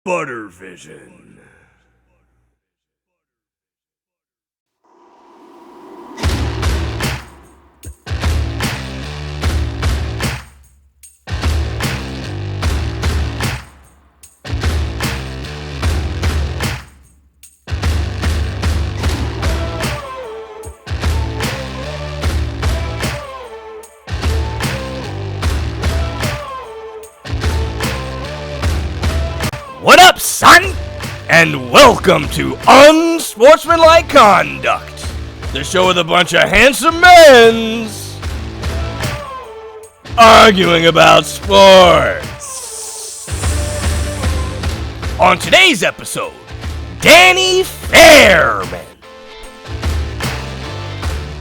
Buttervision. What up, son? And welcome to Unsportsmanlike Conduct, the show with a bunch of handsome men's arguing about sports. On today's episode, Danny Fairman,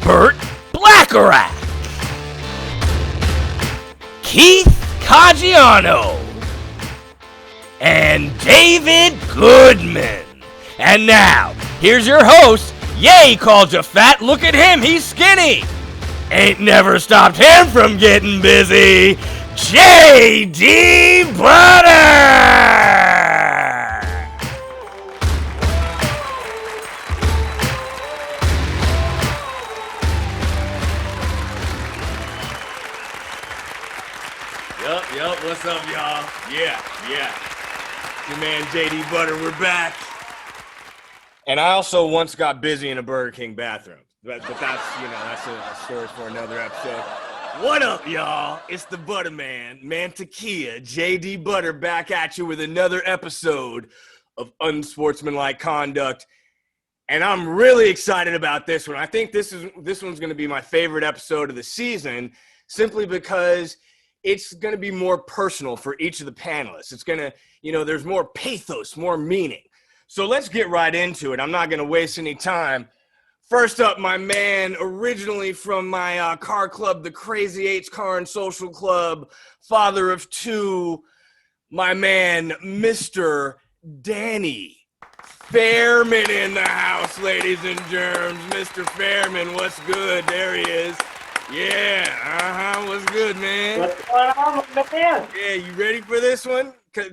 Burt Blackerack, Keith Caggiano, and David Goodman. And now, here's your host. Yay, called you fat. Look at him, he's skinny. Ain't never stopped him from getting busy. J.D. Butter! Yup, what's up, y'all? Yeah. Your man J.D. Butter, we're back. And I also once got busy in a Burger King bathroom. But that's a story for another episode. What up, y'all? It's the Butter Man, Mantequilla, J.D. Butter, back at you with another episode of Unsportsmanlike Conduct. And I'm really excited about this one. I think this one's going to be my favorite episode of the season, simply because it's going to be more personal for each of the panelists. It's going to, there's more pathos, more meaning. So let's get right into it. I'm not going to waste any time. First up, my man, originally from my car club, the Crazy Eights Car and Social Club, father of two, my man, Mr. Danny Fairman in the house, ladies and germs. Mr. Fairman, what's good? There he is. Yeah, what's good, man? What's going on, man? Yeah, you ready for this one? 'Cause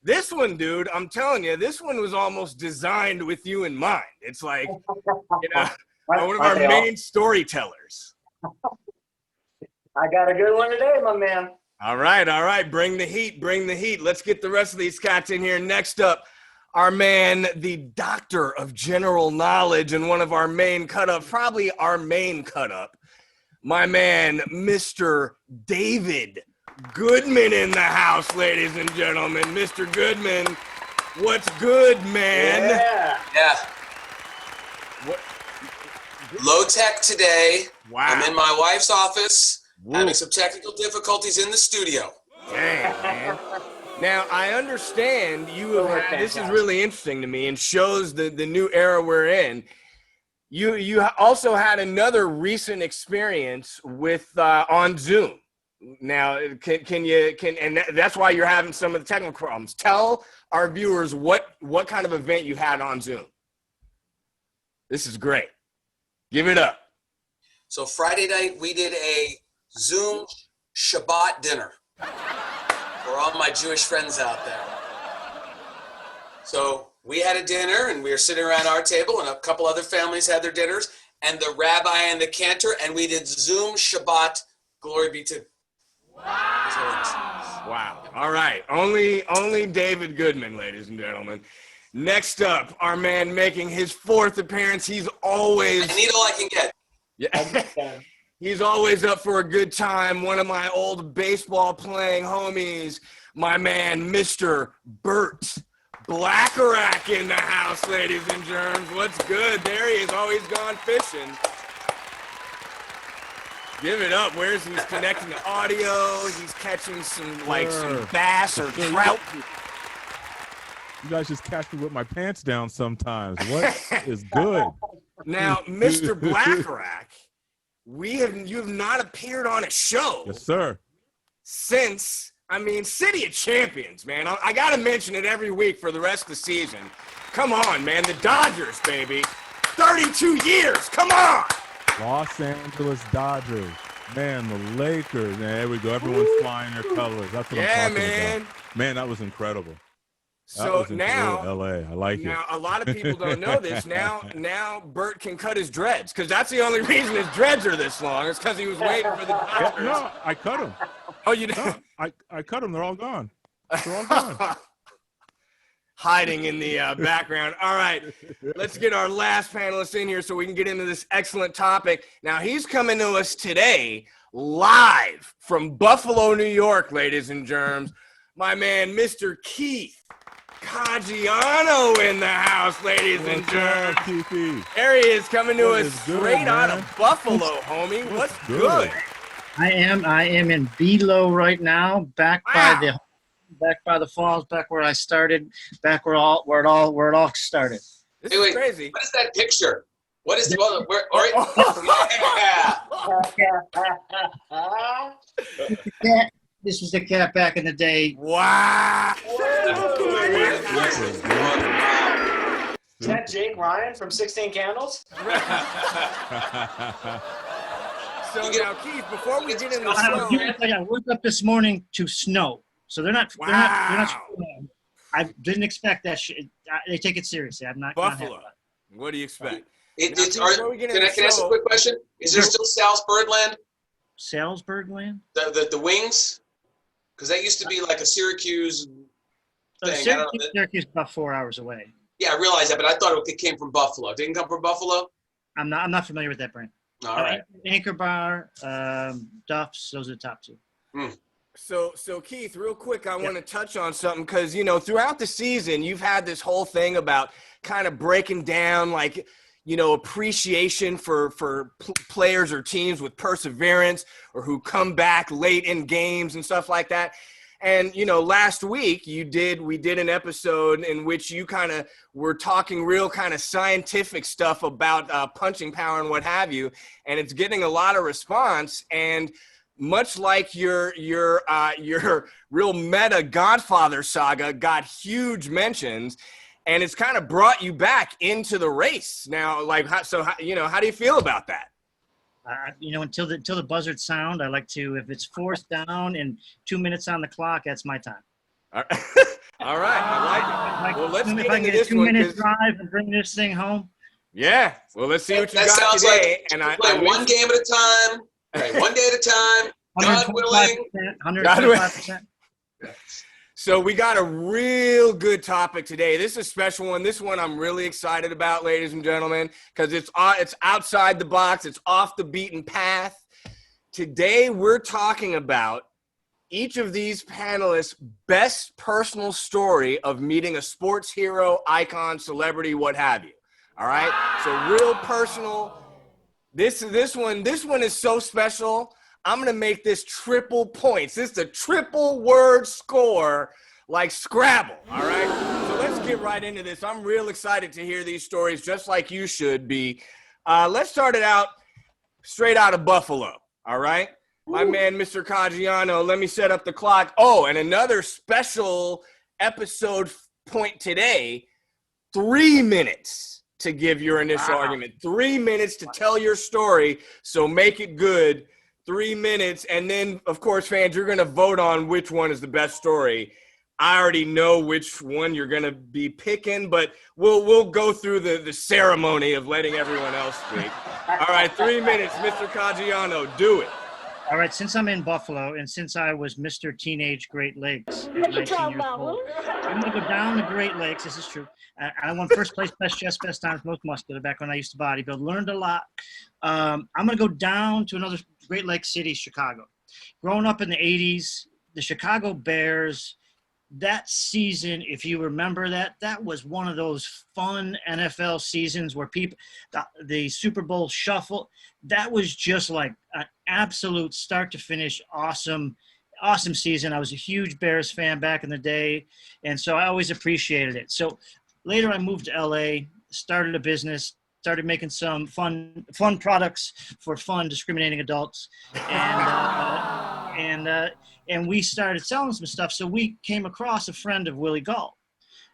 this one, dude, I'm telling you, this one was almost designed with you in mind. It's like, one of our main storytellers. I got a good one today, my man. All right. Bring the heat. Let's get the rest of these cats in here. Next up, our man, the doctor of general knowledge and one of our main cut-ups, probably our main cut-up, my man, Mr. David Goodman in the house, ladies and gentlemen. Mr. Goodman, what's good, man? Yeah. What? Low tech today. Wow. I'm in my wife's office, Woo. having some technical difficulties in the studio. Dang, man. Now, I understand you have had, this is really interesting to me and shows the new era we're in. You also had another recent experience with on Zoom. Now, that's why you're having some of the technical problems. Tell our viewers what kind of event you had on Zoom. This is great. Give it up. So Friday night, we did a Zoom Shabbat dinner for all my Jewish friends out there. So we had a dinner, and we were sitting around our table, and a couple other families had their dinners, and the rabbi and the cantor, and we did Zoom Shabbat. Glory be to Wow. All right. Only David Goodman, ladies and gentlemen. Next up, our man making his fourth appearance. He's always... I need all I can get. Yeah. He's always up for a good time. One of my old baseball playing homies, my man, Mr. Burt Blackerack in the house, ladies and germs. What's good? There he is. Always gone fishing. Give it up. He's connecting the audio. He's catching some bass or trout. You guys just catch me with my pants down sometimes. What is good? Now, Mr. Blackerack, you have not appeared on a show. Yes, sir. Since, City of Champions, man. I got to mention it every week for the rest of the season. Come on, man. The Dodgers, baby. 32 years. Come on. Los Angeles Dodgers. Man, the Lakers. Man, there we go. Everyone's flying their colors. That's what I'm talking about. Man, that was incredible. So was into now, LA. I like it. now a lot of people don't know this. Now Bert can cut his dreads because that's the only reason his dreads are this long. It's because he was waiting for the Yeah, doctors. no, I cut them. Oh, you No, I cut them. They're all gone. They're all gone. Hiding in the background. All right, let's get our last panelist in here so we can get into this excellent topic. Now, he's coming to us today live from Buffalo, New York, ladies and germs. My man, Mr. Keith Caggiano in the house, ladies and germs. Keithy? There he is coming to What us is good, straight out man? of Buffalo, homie. What's good? I am in Below right now, back by the falls, back where I started, back where it all started. This Wait, is crazy. What is that picture? What is all yeah. This was the cat back in the day. Wow. Is that Jake Ryan from 16 Candles? So now, Keith, before we get into the show, I woke up this morning to snow, so they're not. I didn't expect that shit. They take it seriously. I'm not. Buffalo. What do you expect? Can I ask a quick question? Is there still Sal's Birdland? Salzburg land? The wings? Because that used to be like a Syracuse thing. Syracuse is about 4 hours away. Yeah, I realize that, but I thought it came from Buffalo. Didn't come from Buffalo? I'm not familiar with that brand. All right. Anchor Bar, Duff's, those are the top two. So Keith, real quick, I want to touch on something because, throughout the season, you've had this whole thing about kind of breaking down, like, appreciation for players or teams with perseverance or who come back late in games and stuff like that. And, last week we did an episode in which you kind of were talking real kind of scientific stuff about punching power and what have you. And it's getting a lot of response. And much like your real meta Godfather saga got huge mentions, and it's kind of brought you back into the race now. How do you feel about that? Until the buzzards sound, I like to, if it's fourth down and 2 minutes on the clock, that's my time. All right. I like it. Well, let's if get I into get a this one. 2-minute drive and bring this thing home. Yeah. Well, let's see what you that got sounds today. Like and I one game at a time. Right, one day at a time. God willing. 125%. So we got a real good topic today. This is a special one. This one I'm really excited about, ladies and gentlemen, because it's outside the box. It's off the beaten path. Today we're talking about each of these panelists' best personal story of meeting a sports hero, icon, celebrity, what have you. All right? So real personal. This one is so special. I'm going to make this triple points. This is a triple word score like Scrabble, all right? So let's get right into this. I'm real excited to hear these stories, just like you should be. Let's start it out straight out of Buffalo, all right? My man, Mr. Caggiano, let me set up the clock. Oh, and another special episode point today, 3 minutes to give your initial argument. 3 minutes to tell your story, so make it good. 3 minutes, and then, of course, fans, you're going to vote on which one is the best story. I already know which one you're going to be picking, but we'll go through the ceremony of letting everyone else speak. All right, 3 minutes, Mr. Caggiano, do it. All right, since I'm in Buffalo and since I was Mr. Teenage Great Lakes at 19 years old, I'm going to go down the Great Lakes. This is true. I won first place, best chest, best times, most muscular back when I used to bodybuild. Learned a lot. I'm going to go down to another Great Lakes city, Chicago. Growing up in the 80s, the Chicago Bears, that season, if you remember that was one of those fun NFL seasons where the Super Bowl shuffle, that was just like an absolute start to finish awesome season. I was a huge Bears fan back in the day, and so I always appreciated it. So later I moved to LA, started a business, started making some fun products for fun discriminating adults, and we started selling some stuff. So we came across a friend of Willie Galt.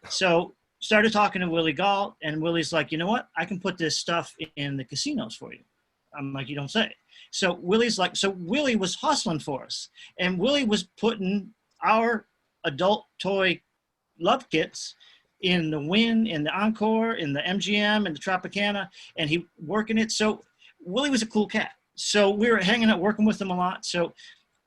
So started talking to Willie Galt, and Willie's like, you know what? I can put this stuff in the casinos for you. I'm like, you don't say. So Willie was hustling for us, and Willie was putting our adult toy love kits in the Win, in the Encore, in the MGM, in the Tropicana, and he working it. So Willie was a cool cat. So we were hanging out, working with him a lot. So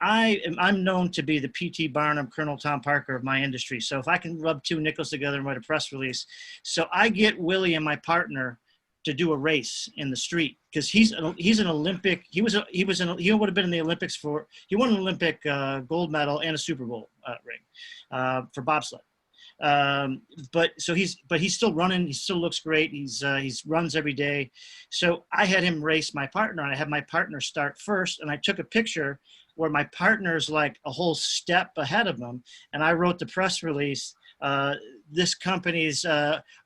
I'm known to be the P.T. Barnum, Colonel Tom Parker of my industry. So if I can rub two nickels together and write a press release, so I get Willie and my partner to do a race in the street because he's an Olympic. He would have been in the Olympics he won an Olympic gold medal and a Super Bowl ring for bobsled. But he's still running. He still looks great. He's runs every day. So I had him race my partner. I had my partner start first, and I took a picture where my partner's like a whole step ahead of him, and I wrote the press release. This company's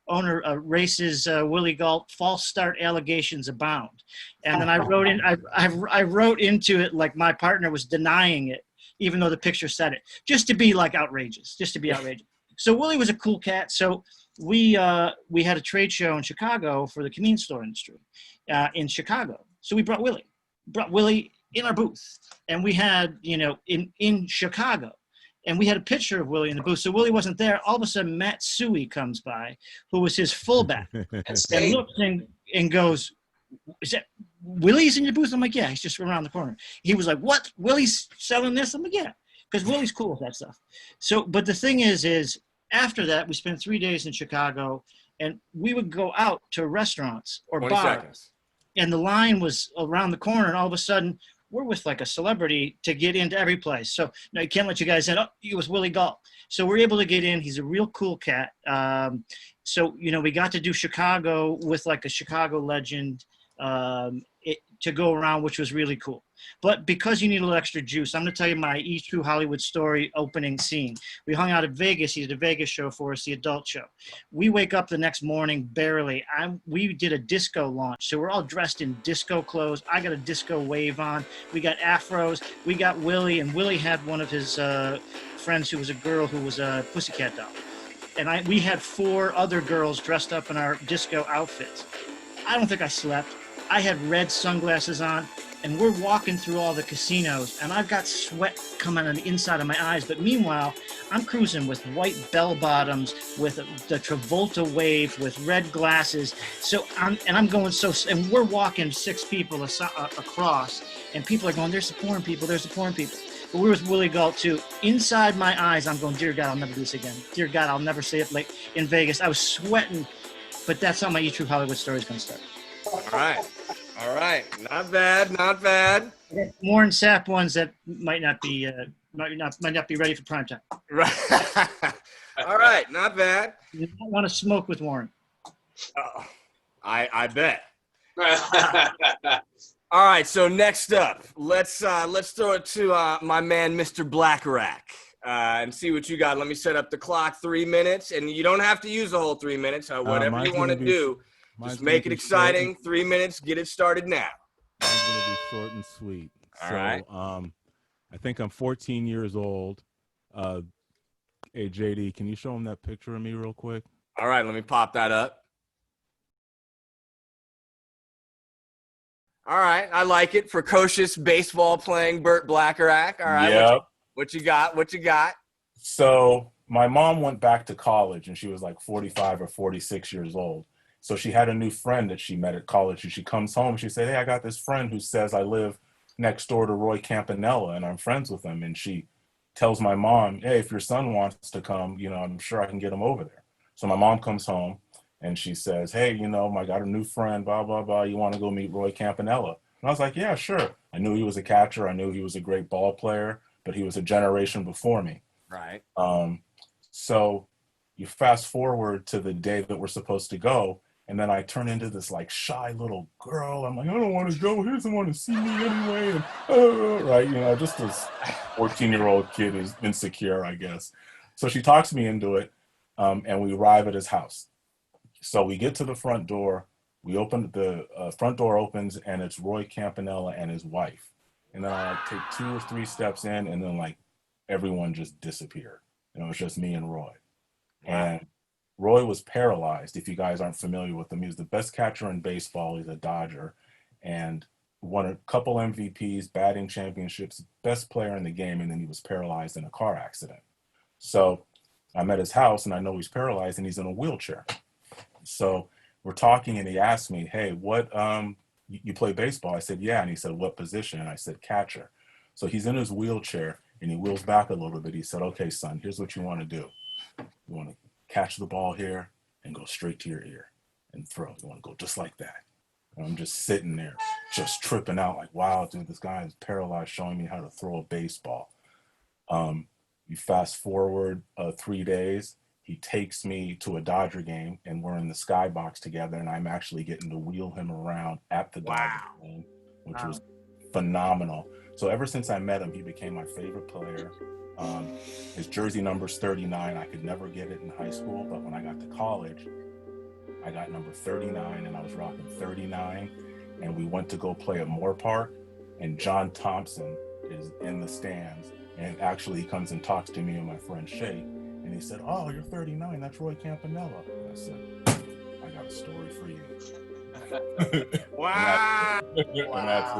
owner races Willie Galt. False start allegations abound, and then I wrote in. I wrote into it like my partner was denying it, even though the picture said it, just to be like outrageous, So Willie was a cool cat. So we had a trade show in Chicago for the convenience store industry in Chicago. So we brought Willie in our booth, and we had, in Chicago, and we had a picture of Willie in the booth. So Willie wasn't there. All of a sudden, Matt Suey comes by, who was his fullback, and looks and goes, "Is that Willie's in your booth?" I'm like, "Yeah, he's just around the corner." He was like, "What? Willie's selling this?" I'm like, "Yeah." Because Willie's cool with that stuff. So, but the thing is after that, we spent 3 days in Chicago, and we would go out to restaurants or 20 bars, seconds. and the line was around the corner, and all of a sudden, we're with like a celebrity to get into every place. So no, I can't let you guys in. Oh, it was Willie Galt. So we're able to get in. He's a real cool cat. So, we got to do Chicago with like a Chicago legend to go around, which was really cool. But because you need a little extra juice, I'm going to tell you my E! True Hollywood Story opening scene. We hung out at Vegas. He did a Vegas show for us, the adult show. We wake up the next morning barely. We did a disco launch. So we're all dressed in disco clothes. I got a disco wave on. We got afros. We got Willie, and Willie had one of his friends who was a girl who was a pussycat doll. And we had 4 other girls dressed up in our disco outfits. I don't think I slept. I had red sunglasses on, and we're walking through all the casinos, and I've got sweat coming on the inside of my eyes. But meanwhile, I'm cruising with white bell bottoms, with the Travolta wave, with red glasses. So I'm going and we're walking 6 people across, and people are going, "There's the porn people, there's the porn people." But we were with Willie Galt too. Inside my eyes, I'm going, "Dear God, I'll never do this again. Dear God, I'll never say it like in Vegas." I was sweating, but that's how my E! True Hollywood Story is going to start. All right. Not bad. Warren Sapp ones that might not be ready for prime time. Right. All right. Not bad. You don't want to smoke with Warren. I bet. All right. So next up, let's throw it to my man, Mr. Blackerack, and see what you got. Let me set up the clock. 3 minutes, and you don't have to use the whole 3 minutes. Whatever you want to do. Just make it exciting. 3 minutes. Get it started now. Mine's going to be short and sweet. All right. I think I'm 14 years old. Hey, JD, can you show him that picture of me real quick? All right. Let me pop that up. All right. I like it. Precocious baseball playing Burt Blackerack. All right. Yep. What you got? So my mom went back to college, and she was like 45 or 46 years old. So she had a new friend that she met at college, and she comes home. She said, "Hey, I got this friend who says I live next door to Roy Campanella, and I'm friends with him." And she tells my mom, "Hey, if your son wants to come, I'm sure I can get him over there." So my mom comes home, and she says, "Hey, I got a new friend, blah, blah, blah. You want to go meet Roy Campanella?" And I was like, "Yeah, sure." I knew he was a catcher. I knew he was a great ball player, but he was a generation before me. Right. So you fast forward to the day that we're supposed to go, and then I turn into this like shy little girl. I'm like, "I don't want to go. He doesn't want to see me anyway." And right, just this 14-year-old kid who's insecure, I guess. So she talks me into it, and we arrive at his house. So we get to the front door. We open the front door opens, and it's Roy Campanella and his wife. And then I take 2 or 3 steps in, and then like everyone just disappeared. It was just me and Roy. And Roy was paralyzed. If you guys aren't familiar with him, he was the best catcher in baseball. He's a Dodger and won a couple MVPs, batting championships, best player in the game. And then he was paralyzed in a car accident. So I'm at his house and I know he's paralyzed and he's in a wheelchair. So we're talking and he asked me, hey, what, you play baseball? I said, yeah. And he said, what position? And I said, catcher. So he's in his wheelchair and he wheels back a little bit. He said, okay, son, here's what you want to do. You want to catch the ball here and go straight to your ear and throw. You want to go just like that. And I'm just sitting there, just tripping out like, wow, dude, this guy is paralyzed showing me how to throw a baseball. You fast forward 3 days, he takes me to a Dodger game and we're in the skybox together and I'm actually getting to wheel him around at the Dodger game, which was phenomenal. So ever since I met him, he became my favorite player. His jersey number's 39. I could never get it in high school, but when I got to college, I got number 39 and I was rocking 39. And we went to go play at Moore Park and John Thompson is in the stands. And actually he comes and talks to me and my friend Shay. And he said, oh, you're 39. That's Roy Campanella. And I said, I got a story for you. Wow. And that's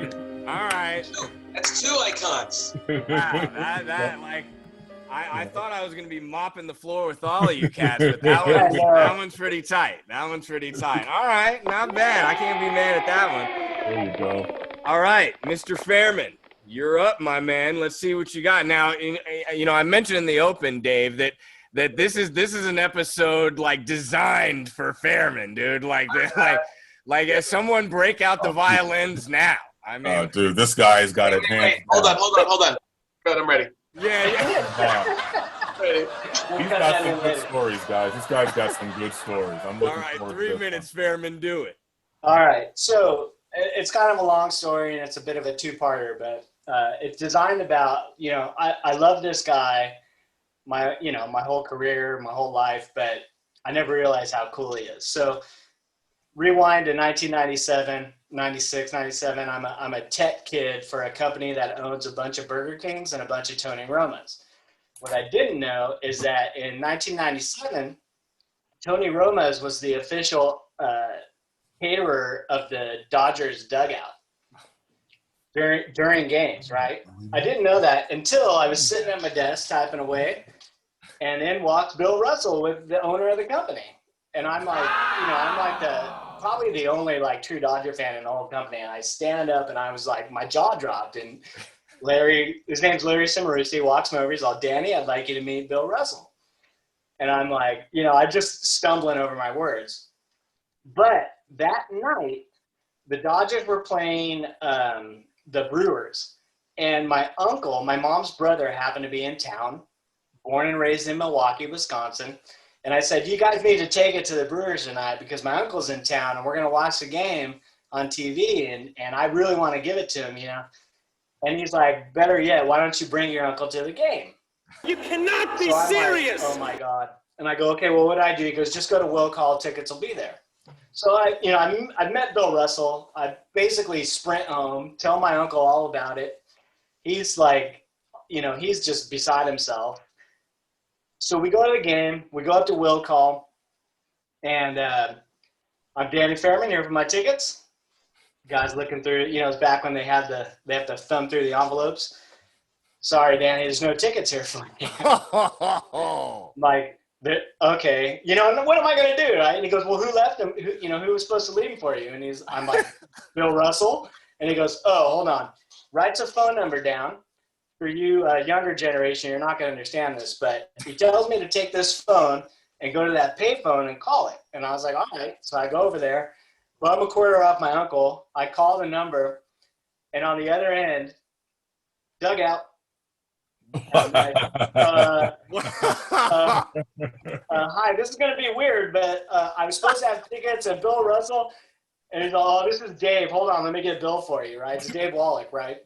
it. All right. That's 2 icons. Wow. I thought I was going to be mopping the floor with all of you cats, but that one's pretty tight. That one's pretty tight. All right. Not bad. I can't be mad at that one. There you go. All right. Mr. Fairman, you're up, my man. Let's see what you got. Now, I mentioned in the open, Dave, that this is an episode like designed for Fairman, dude. Like if someone break out the violins now. I mean, dude, this guy's got it. Wait, hold on. Good, I'm ready. Yeah. He's got some good stories, guys. This guy's got some good stories. I'm looking All right, forward to 3 this minutes, one. Fairman, do it. All right, so it's kind of a long story and it's a bit of a two-parter, but it's designed about, I love this guy, my whole career, my whole life, but I never realized how cool he is. So rewind to 1997, 96, 97. I'm a tech kid for a company that owns a bunch of Burger Kings and a bunch of Tony Romas. What I didn't know is that in 1997, Tony Roma's was the official caterer of the Dodgers dugout during games, right? I didn't know that until I was sitting at my desk typing away, and in walks Bill Russell with the owner of the company. And I'm like, probably the only true Dodger fan in the whole company. And I stand up and I was like, my jaw dropped. And his name's Larry Cimarusi, walks me over. He's all, Danny, I'd like you to meet Bill Russell. And I'm like, I'm just stumbling over my words. But that night, the Dodgers were playing the Brewers. And my uncle, my mom's brother, happened to be in town, born and raised in Milwaukee, Wisconsin. And I said, you guys need to take it to the Brewers tonight because my uncle's in town and we're going to watch the game on TV. And I really want to give it to him, And he's like, better yet, why don't you bring your uncle to the game? You cannot be so serious. Like, oh, my God. And I go, okay, well, what do I do? He goes, just go to Will Call. Tickets will be there. So I met Bill Russell. I basically sprint home, tell my uncle all about it. He's like, he's just beside himself. So we go to the game. We go up to Will Call, and I'm Danny Fairman here for my tickets. Guys looking through, it's back when they have to thumb through the envelopes. Sorry, Danny, there's no tickets here for me. Like, okay, what am I going to do, right? And he goes, well, who left him? Who was supposed to leave him for you? And I'm like, Bill Russell. And he goes, oh, hold on. Writes a phone number down. For you, younger generation, you're not going to understand this, but he tells me to take this phone and go to that payphone and call it. And I was like, all right. So I go over there, bum a quarter off my uncle. I call the number, and on the other end, dugout. Like, hi, this is going to be weird, but I was supposed to have tickets and Bill Russell. And he's like, oh, this is Dave. Hold on, let me get Bill for you, right? It's Dave Wallach, right?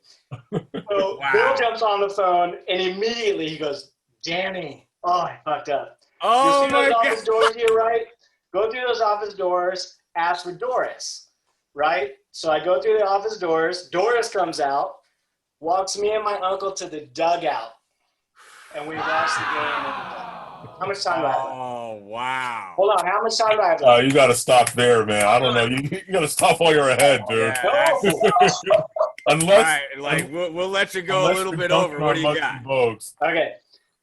So wow. Bill jumps on the phone, and immediately he goes, Danny. Oh, I fucked up. Oh, you see those office doors to your right? Go through those office doors, ask for Doris, right? So I go through the office doors. Doris comes out, walks me and my uncle to the dugout, and we watch the game. How much time do I have left? Oh, wow. Hold on, how much time do I have left? You got to stop there, man. I don't know. You got to stop while you're ahead, dude. Yeah, Unless, all right, we'll let you go a little bit over. What do you got? Okay,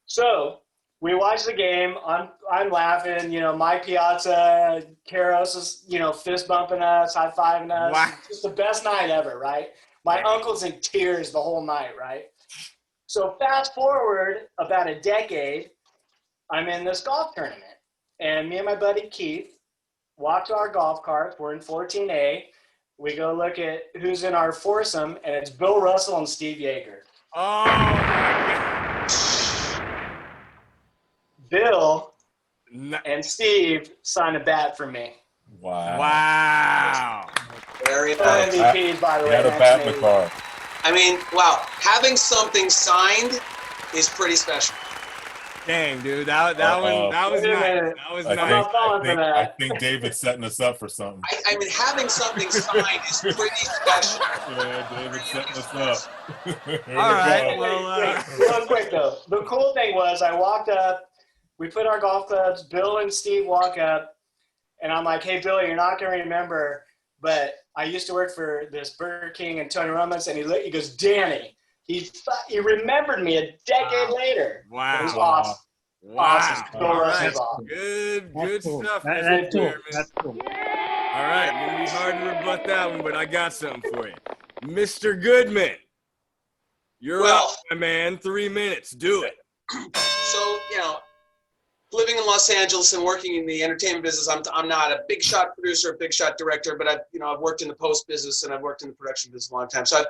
so we watch the game. I'm laughing. You know, my Piazza, Karos is, you know, fist bumping us, high fiving us. Wow. It's just the best night ever, right? My uncle's in tears the whole night, right? So fast forward about a decade, I'm in this golf tournament, and me and my buddy Keith walk to our golf carts. We're in 14A. We go look at who's in our foursome, and it's Bill Russell and Steve Yeager. Oh my Bill God. and Steve signed a bat for me. Wow. Wow. Very Four nice. MVPs, by the He way. had a bat in the 1980. car. I mean, wow, having something signed is pretty special. Dang, dude, that was Wait a nice. minute. That was I nice. not falling for that. I think David's setting us up for something. I mean, having something signed is pretty special. Yeah, David's setting us up. Here we All right, go. well, Real quick though, the cool thing was I walked up, we put our golf clubs, Bill and Steve walk up, and I'm like, hey, Bill, you're not going to remember, but I used to work for this Burger King and Tony Roma's, and he goes, Danny. He remembered me a decade later. Wow. It was Wow. awesome. Wow. Awesome. Bill All Russell's right. awesome. Good That's cool. stuff. That's cool. Jeremy. That's cool. All right, gonna be hard to rebut that one, but I got something for you. Mr. Goodman, you're Well- up, my man. 3 minutes. Do it. So, you know, living in Los Angeles and working in the entertainment business, I'm not a big shot producer, a big shot director, but I've worked in the post business and I've worked in the production business a long time. So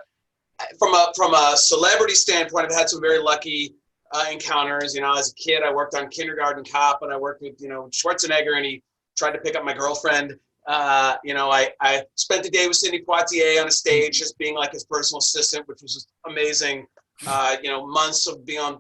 from a celebrity standpoint, I've had some very lucky encounters. You know, as a kid, I worked on Kindergarten Cop, and I worked with, you know, Schwarzenegger, and he tried to pick up my girlfriend. You know, I spent the day with Sidney Poitier on a stage, just being like his personal assistant, which was just amazing. You know, months of being on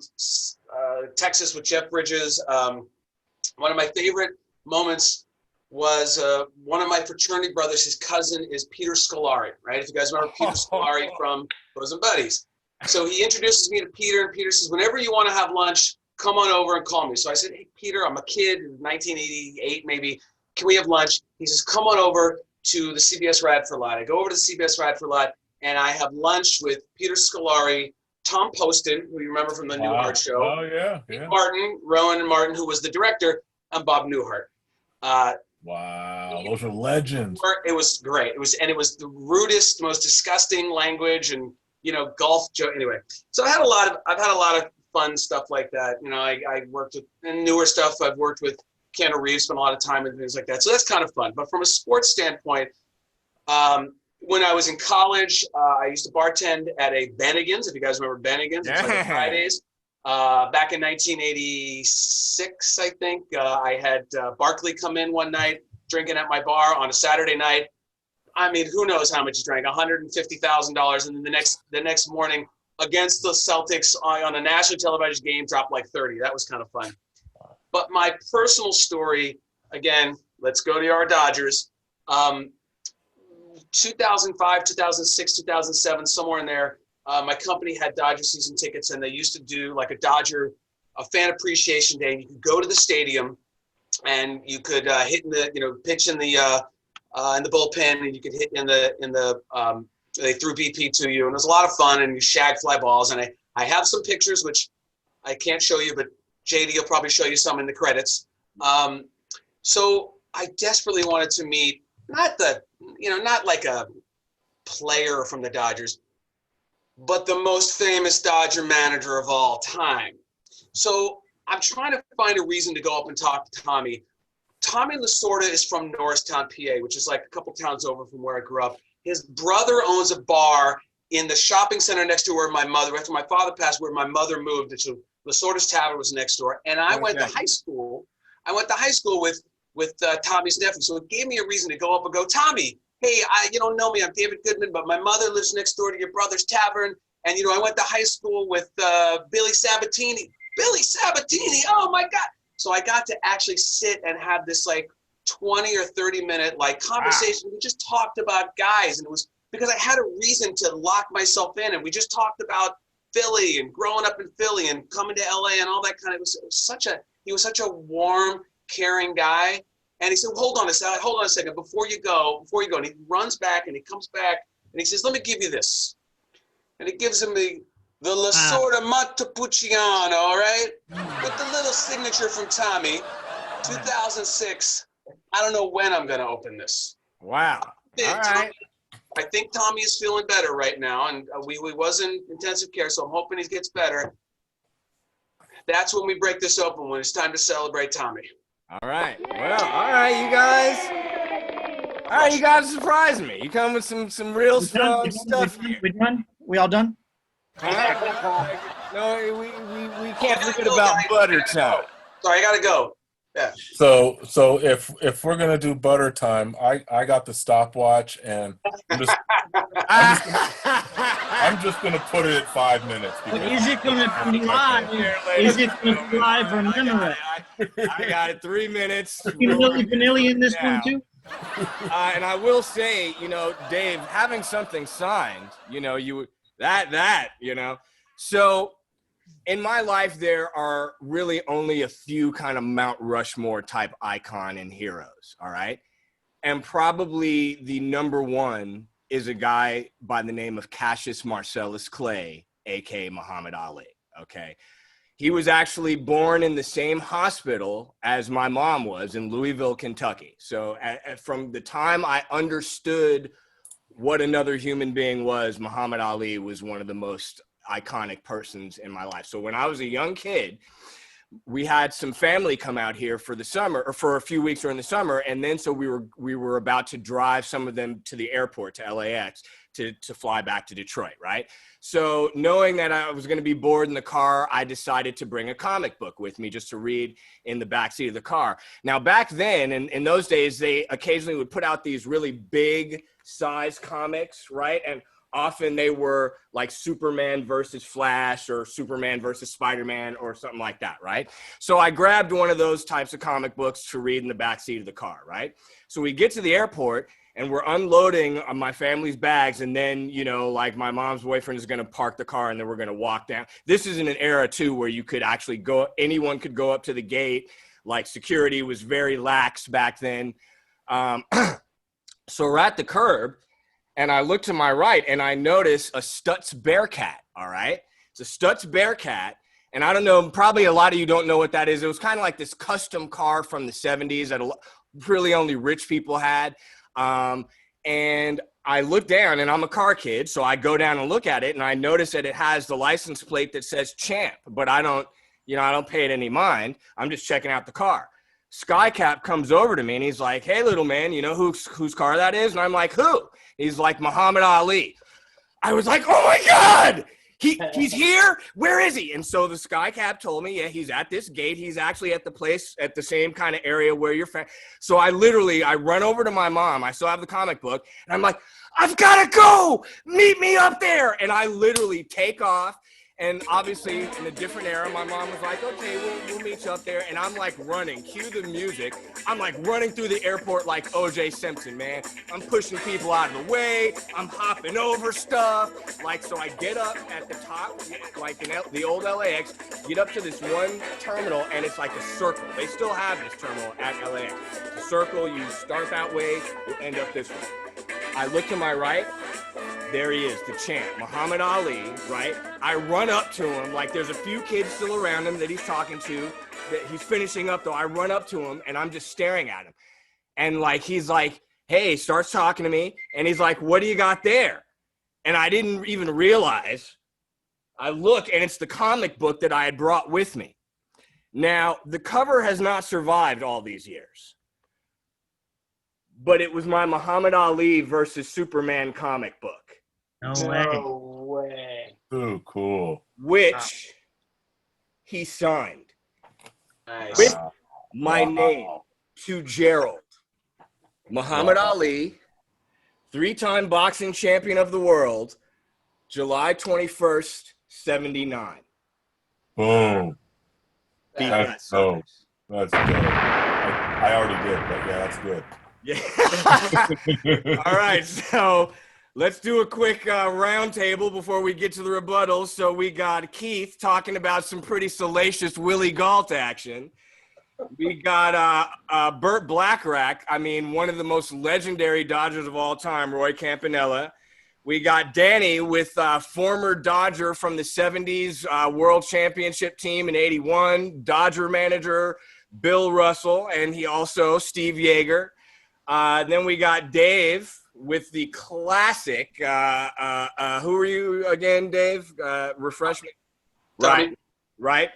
Texas with Jeff Bridges. One of my favorite moments was one of my fraternity brothers, his cousin is Peter Scolari, right? If you guys remember Peter Scolari from Bosom Buddies. So he introduces me to Peter, and Peter says, whenever you want to have lunch, come on over and call me. So I said, hey, Peter, I'm a kid, 1988 maybe. Can we have lunch? He says, come on over to the CBS Radford lot. I go over to the CBS Radford lot, and I have lunch with Peter Scolari, Tom Poston, who you remember from the Newhart show. Oh, yeah. Martin, Rowan and Martin, who was the director, and Bob Newhart. Wow, those are legends. It was great. It was the rudest, most disgusting language, and, you know, golf joke. Anyway, so I've had a lot of fun stuff like that. You know, I worked with, and newer stuff. I've worked with Keanu Reeves, spent a lot of time and things like that. So that's kind of fun. But from a sports standpoint, when I was in college, I used to bartend at a Bennigan's. If you guys remember Bennigan's, it's like Fridays. Back in 1986, I think, I had Barkley come in one night drinking at my bar on a Saturday night. I mean, who knows how much he drank? $150,000, and then the next morning against the Celtics on a nationally televised game dropped like 30. That was kind of fun. But my personal story, again, let's go to our Dodgers. 2005, 2006, 2007, somewhere in there. My company had Dodger season tickets, and they used to do like a fan appreciation day. And you could go to the stadium, and you could hit in the, you know, pitch in the bullpen, and you could hit in the they threw BP to you, and it was a lot of fun. And you shag fly balls, and I have some pictures which I can't show you, but JD will probably show you some in the credits. So I desperately wanted to meet not like a player from the Dodgers, but the most famous Dodger manager of all time. So I'm trying to find a reason to go up and talk to Tommy. Tommy Lasorda is from Norristown, PA, which is like a couple towns over from where I grew up. His brother owns a bar in the shopping center next to where my mother, after my father passed, where my mother moved. So Lasorda's Tavern was next door. And I went to high school. With Tommy's nephew. So it gave me a reason to go up and go, Tommy, hey, you don't know me, I'm David Goodman, but my mother lives next door to your brother's tavern. And, you know, I went to high school with Billy Sabatini. Billy Sabatini, oh my God. So I got to actually sit and have this like 20 or 30 minute like conversation. We just talked about guys, and it was because I had a reason to lock myself in, and we just talked about Philly and growing up in Philly and coming to LA and all that kind of, he was such a warm, caring guy. And he said, well, hold on a second, before you go. And he runs back and he comes back and he says, let me give you this. And he gives him the The Lasorda Montepulciano, all right? With the little signature from Tommy, 2006. I don't know when I'm going to open this. Wow. All right. I think Tommy is feeling better right now, and we was in intensive care, so I'm hoping he gets better. That's when we break this open, when it's time to celebrate Tommy. All right. Well, all right, you guys. All right, you guys surprised me. You come with some real strong stuff here. We done? We all done? No, we can't forget about butter time. Sorry, I gotta go. Yeah. So if we're gonna do butter time, I got the stopwatch, and I'm just gonna put it at 5 minutes. Is it gonna be live? Is it gonna be live? Remember it. I got it. 3 minutes. Vanilli in this one too. And I will say, Dave, having something signed, so in my life, there are really only a few kind of Mount Rushmore type icon and heroes. All right. And probably the number one is a guy by the name of Cassius Marcellus Clay, aka Muhammad Ali. Okay. He was actually born in the same hospital as my mom was in Louisville, Kentucky. So from the time I understood what another human being was, Muhammad Ali was one of the most iconic persons in my life. So when I was a young kid, we had some family come out here for the summer, or for a few weeks during the summer. And then so we were about to drive some of them to the airport, to LAX, to fly back to Detroit, right? So knowing that I was going to be bored in the car, I decided to bring a comic book with me just to read in the backseat of the car. Now, back then, in those days, they occasionally would put out these really big size comics, right? And often they were like Superman versus Flash or Superman versus Spider-Man or something like that, right? So I grabbed one of those types of comic books to read in the backseat of the car, right? So we get to the airport and we're unloading my family's bags, and then, like my mom's boyfriend is going to park the car and then we're going to walk down. This is in an era too where you could actually anyone could go up to the gate. Like security was very lax back then. So we're at the curb, and I look to my right, and I notice a Stutz Bearcat, all right? It's a Stutz Bearcat, and I don't know, probably a lot of you don't know what that is. It was kind of like this custom car from the 70s that really only rich people had. And I look down, and I'm a car kid, so I go down and look at it, and I notice that it has the license plate that says Champ, but I don't pay it any mind. I'm just checking out the car. Skycap comes over to me, and he's like, "Hey, little man, you know whose car that is?" And I'm like, "Who?" He's like, "Muhammad Ali." I was like, "Oh my God, he's here? Where is he?" And so the Skycap told me, yeah, he's at this gate. He's actually at the place at the same kind of area where you're from. So I run over to my mom. I still have the comic book, and I'm like, "I've got to go. Meet me up there." And I literally take off. And obviously, in a different era, my mom was like, "Okay, we'll meet you up there." And I'm like running, cue the music. I'm like running through the airport like O.J. Simpson, man. I'm pushing people out of the way. I'm hopping over stuff. So I get up at the top, like in the old LAX, get up to this one terminal, and it's like a circle. They still have this terminal at LAX. It's a circle, you start that way, you end up this way. I look to my right. There he is, the champ, Muhammad Ali, right? I run up to him, like there's a few kids still around him that he's talking to, that he's finishing up though. I run up to him and I'm just staring at him. And he's like, "Hey," starts talking to me, and he's like, "What do you got there?" And I didn't even realize. I look, and it's the comic book that I had brought with me. Now, the cover has not survived all these years, but it was my Muhammad Ali versus Superman comic book. No way. Ooh, cool. Which he signed Nice. with my name to Gerald. Muhammad Ali, 3-time boxing champion of the world, July 21st, 79. Boom. That's dope. That's good. I already did, but yeah, that's good. Yeah. All right, so let's do a quick roundtable before we get to the rebuttals. So we got Keith talking about some pretty salacious Willie Galt action. We got Burt Blackrack, one of the most legendary Dodgers of all time, Roy Campanella. We got Danny with former Dodger from the 70s World Championship team in 81, Dodger manager Bill Russell, and he also Steve Yeager. Then we got Dave with the classic. Who are you again, Dave? Refresh me. Right.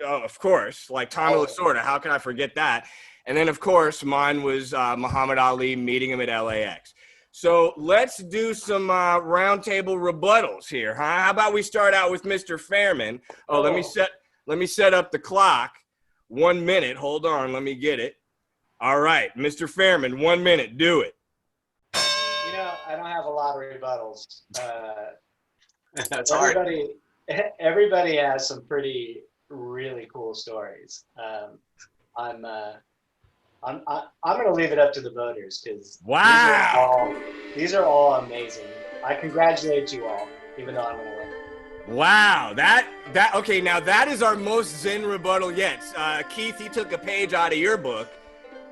Oh, of course. Like Tommy Lasorda. How can I forget that? And then, of course, mine was Muhammad Ali, meeting him at LAX. So let's do some roundtable rebuttals here. Huh? How about we start out with Mr. Fairman? Let me set up the clock. 1 minute. Hold on. Let me get it. All right, Mr. Fairman, 1 minute. Do it. You know, I don't have a lot of rebuttals. That's hard. Everybody has some really cool stories. I'm going to leave it up to the voters because these are all amazing. I congratulate you all, even though I'm going to win. Wow, okay. Now that is our most Zen rebuttal yet. Keith, he took a page out of your book,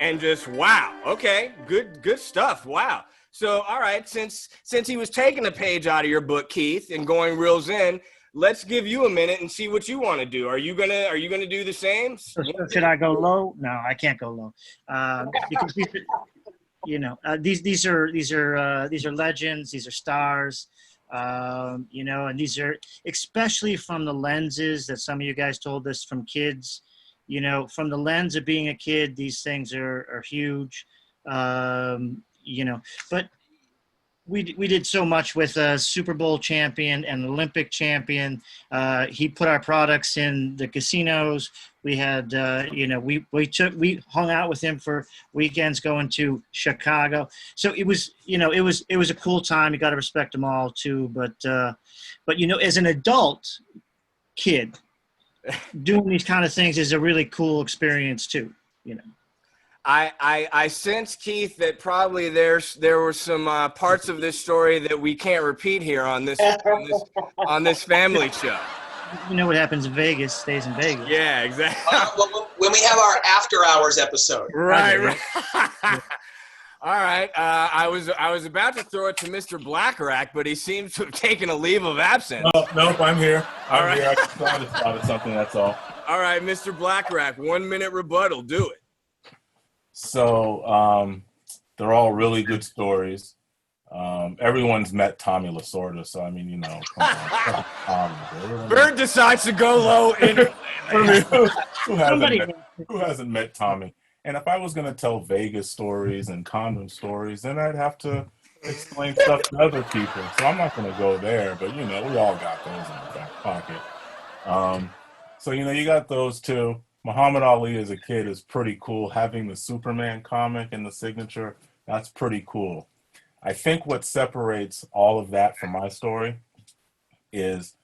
and just wow. Okay, good stuff. Wow. So all right, since he was taking a page out of your book, Keith, and going real Zen, let's give you a minute and see what you want to do. Are you gonna do the same? Should I go low? No, I can't go low. Because these are legends. These are stars. And these are especially from the lenses that some of you guys told us from kids. From the lens of being a kid, these things are huge. But we did so much with a Super Bowl champion and Olympic champion. He put our products in the casinos. We had, we hung out with him for weekends going to Chicago. So it was a cool time. You got to respect them all too. But as an adult kid, doing these kind of things is a really cool experience too. I sense, Keith, that probably there were some parts of this story that we can't repeat here on this family show. You know what happens in Vegas stays in Vegas. Yeah, exactly. When we have our after hours episode. Right. All right. I was about to throw it to Mr. Blackrack, but he seems to have taken a leave of absence. Nope, I'm here. I'm here. Right. I just thought of something, that's all. All right, Mr. Blackrack, 1 minute rebuttal. Do it. So they're all really good stories. Everyone's met Tommy Lasorda, so I mean, come on. Bird decides to go low anyway. Who hasn't met Tommy? And if I was going to tell Vegas stories and condom stories, then I'd have to explain stuff to other people. So I'm not going to go there, but we all got those in our back pocket. So you got those two. Muhammad Ali as a kid is pretty cool. Having the Superman comic in the signature, that's pretty cool. I think what separates all of that from my story is,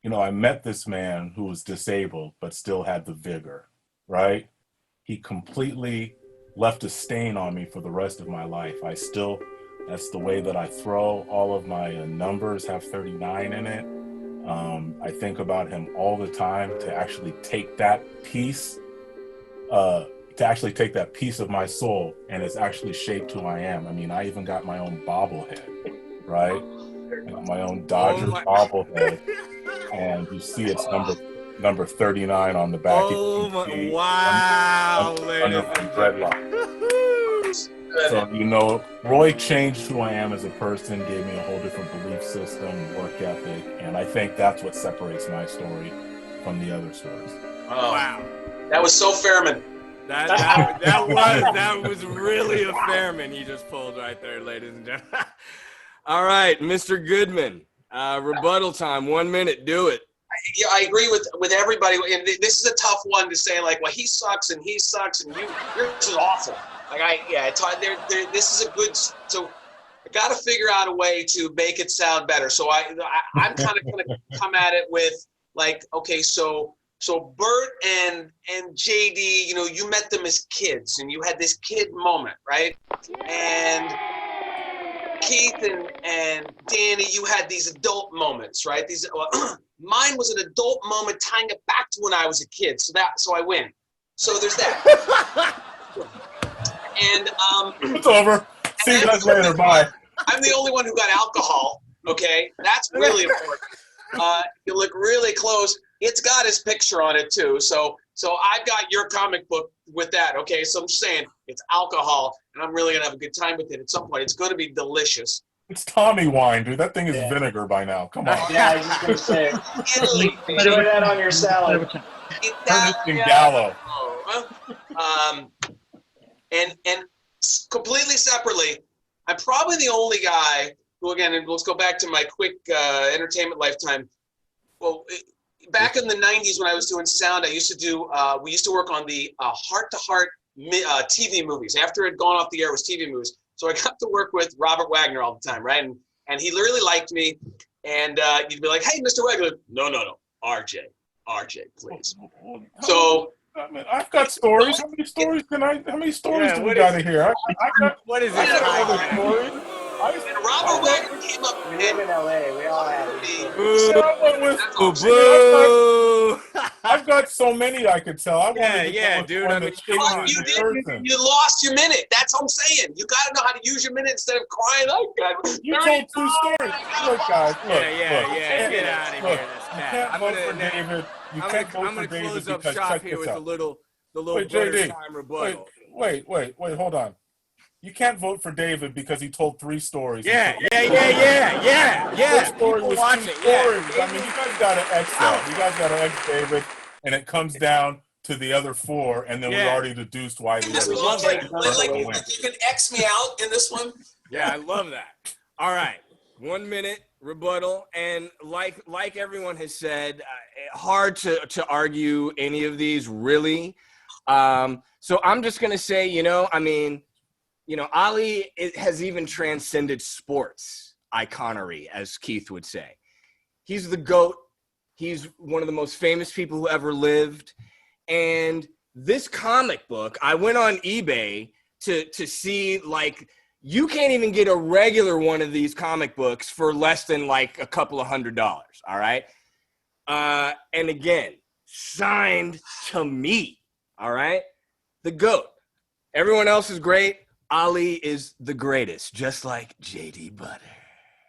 I met this man who was disabled but still had the vigor, right? He completely left a stain on me for the rest of my life. That's the way that I throw. All of my numbers have 39 in it. I think about him all the time to actually take that piece of my soul, and it's actually shaped who I am. I mean, I even got my own bobblehead, right? I got my own Dodger bobblehead, and you see it's number 39 on the back. Wow! Under my dreadlock. So, Roy changed who I am as a person, gave me a whole different belief system, work ethic, and I think that's what separates my story from the other stories. Oh, wow. That was so Fairman. That was really a Fairman he just pulled right there, ladies and gentlemen. All right, Mr. Goodman, rebuttal time, 1 minute, do it. I agree with everybody. And this is a tough one to say, like, well, he sucks and yours is awful. This is a good. So I got to figure out a way to make it sound better. So I'm kind of going to come at it with like, okay, so Bert and JD, you met them as kids and you had this kid moment, right? And Keith and Danny, you had these adult moments, right? Mine was an adult moment tying it back to when I was a kid. So I win. So there's that. And it's over. See you guys later. Bye. I'm the only one who got alcohol. Okay, that's really important. You look really close. It's got his picture on it too. So I've got your comic book with that. Okay, so I'm just saying it's alcohol, and I'm really gonna have a good time with it at some point. It's gonna be delicious. It's Tommy wine, dude. That thing is vinegar by now. Come on. Yeah, I was just gonna say. Italy, Enjoy that on your salad. Ernest and Gallo. And completely separately, I'm probably the only guy who, again, and let's go back to my quick entertainment lifetime. Well, back in the 90s when I was doing sound, we used to work on the heart-to-heart TV movies. After it had gone off the air, it was TV movies. So I got to work with Robert Wagner all the time, right? And he really liked me. And you'd be like, hey, Mr. Wagner. No. RJ, please. So I mean, I've got stories. How many stories do we got to hear? What is this? And Robert Wagner came up We live in LA. We all have these. I've got so many I could tell. Dude. I mean, you lost your minute. That's what I'm saying. You got to know how to use your minute instead of crying. Oh, God. You told 2 stories. Look, guys. Look, Get out of here. You can't vote for David. I'm gonna close up shop here with the little butter time rebuttal. Wait, hold on. You can't vote for David because he told 3 stories. Yeah. This story was 2 stories. Yeah. I mean, you guys got to X that. You guys got to X David, and it comes down to the other 4, and then we already deduced why the other 4 went. You can X me out in this one. Yeah, I love that. All right, 1 minute rebuttal, and like everyone has said, hard to argue any of these really. So I'm just gonna say, Ali has even transcended sports iconery, as Keith would say. He's the GOAT. He's one of the most famous people who ever lived. And this comic book, I went on eBay to see, like, you can't even get a regular one of these comic books for less than like a couple of $100. All right. And again, signed to me. All right. The GOAT. Everyone else is great. Ali is the greatest, just like JD Butter.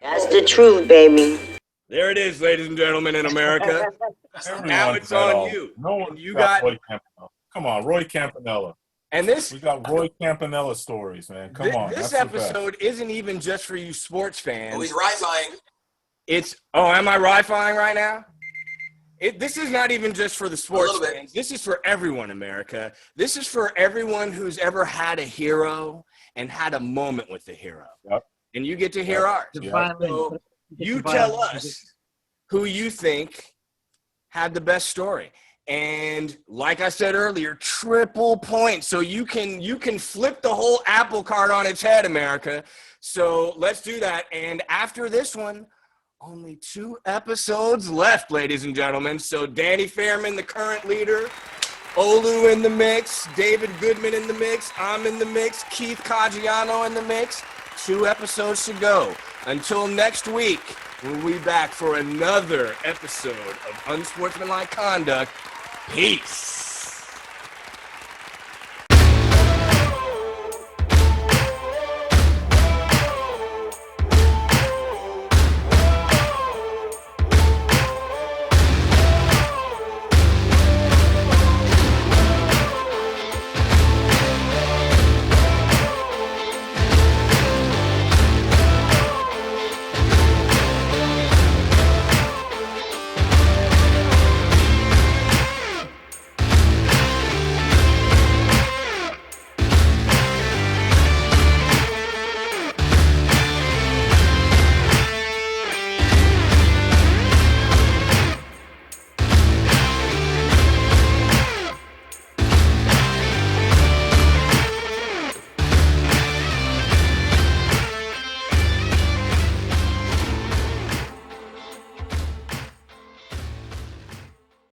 That's the truth, baby. There it is, ladies and gentlemen in America. Now it's on you. No one you got got Roy Campanella. Come on, Roy Campanella. And this We got Roy Campanella stories, man. Come on. This that's the best. episode isn't even just for you sports fans. Oh, he's right-lying. Am I Wi-Fiing right now? This is not even just for the sports fans. This is for everyone, America. This is for everyone who's ever had a hero and had a moment with the hero. Yep. And you get to hear ours. So you tell us who you think had the best story. And like I said earlier, triple points. So you can flip the whole apple cart on its head, America. So let's do that. And after this one, only 2 episodes left, ladies and gentlemen. So Danny Fairman, the current leader, Olu in the mix, David Goodman in the mix, I'm in the mix, Keith Caggiano in the mix. 2 episodes to go. Until next week, we'll be back for another episode of Unsportsmanlike Conduct. Peace.